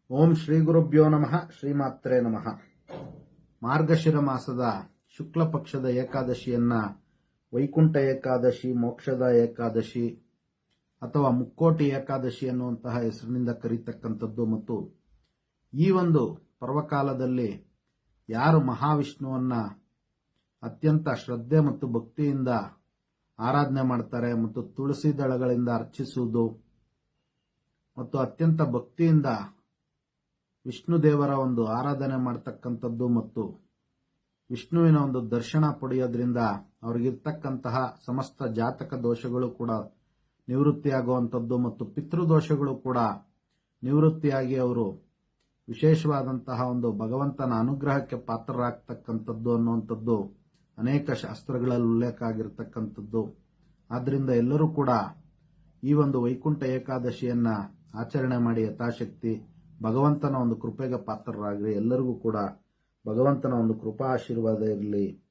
ಓಂ ಶ್ರೀ ಗುರುಭ್ಯೋ ನಮಃ. ಶ್ರೀಮಾತ್ರೇ ನಮಃ. ಮಾರ್ಗಶಿರ ಮಾಸದ ಶುಕ್ಲ ಪಕ್ಷದ ಏಕಾದಶಿಯನ್ನ ವೈಕುಂಠ ಏಕಾದಶಿ, ಮೋಕ್ಷದ ಏಕಾದಶಿ ಅಥವಾ ಮುಕ್ಕೋಟಿ ಏಕಾದಶಿ ಅನ್ನುವಂತಹ ಹೆಸರಿನಿಂದ ಕರೀತಕ್ಕಂಥದ್ದು. ಮತ್ತು ಈ ಒಂದು ಪರ್ವಕಾಲದಲ್ಲಿ ಯಾರು ಮಹಾವಿಷ್ಣುವನ್ನ ಅತ್ಯಂತ ಶ್ರದ್ಧೆ ಮತ್ತು ಭಕ್ತಿಯಿಂದ ಆರಾಧನೆ ಮಾಡ್ತಾರೆ ಮತ್ತು ತುಳಸಿ ದಳಗಳಿಂದ ಅರ್ಚಿಸುವುದು ಮತ್ತು ಅತ್ಯಂತ ಭಕ್ತಿಯಿಂದ ವಿಷ್ಣು ದೇವರ ಒಂದು ಆರಾಧನೆ ಮಾಡತಕ್ಕಂಥದ್ದು ಮತ್ತು ವಿಷ್ಣುವಿನ ಒಂದು ದರ್ಶನ ಪಡೆಯೋದ್ರಿಂದ ಅವ್ರಿಗಿರ್ತಕ್ಕಂತಹ ಸಮಸ್ತ ಜಾತಕ ದೋಷಗಳು ಕೂಡ ನಿವೃತ್ತಿಯಾಗುವಂಥದ್ದು ಮತ್ತು ಪಿತೃದೋಷಗಳು ಕೂಡ ನಿವೃತ್ತಿಯಾಗಿ ಅವರು ವಿಶೇಷವಾದಂತಹ ಒಂದು ಭಗವಂತನ ಅನುಗ್ರಹಕ್ಕೆ ಪಾತ್ರರಾಗ್ತಕ್ಕಂಥದ್ದು ಅನ್ನುವಂಥದ್ದು ಅನೇಕ ಶಾಸ್ತ್ರಗಳಲ್ಲಿ ಉಲ್ಲೇಖ ಆಗಿರತಕ್ಕಂಥದ್ದು. ಆದ್ದರಿಂದ ಎಲ್ಲರೂ ಕೂಡ ಈ ಒಂದು ವೈಕುಂಠ ಏಕಾದಶಿಯನ್ನ ಆಚರಣೆ ಮಾಡಿ ಯಥಾಶಕ್ತಿ ಭಗವಂತನ ಒಂದು ಕೃಪೆಗೆ ಪಾತ್ರರಾಗ್ರಿ. ಎಲ್ಲರಿಗೂ ಕೂಡ ಭಗವಂತನ ಒಂದು ಕೃಪಾ ಆಶೀರ್ವಾದ ಇರಲಿ.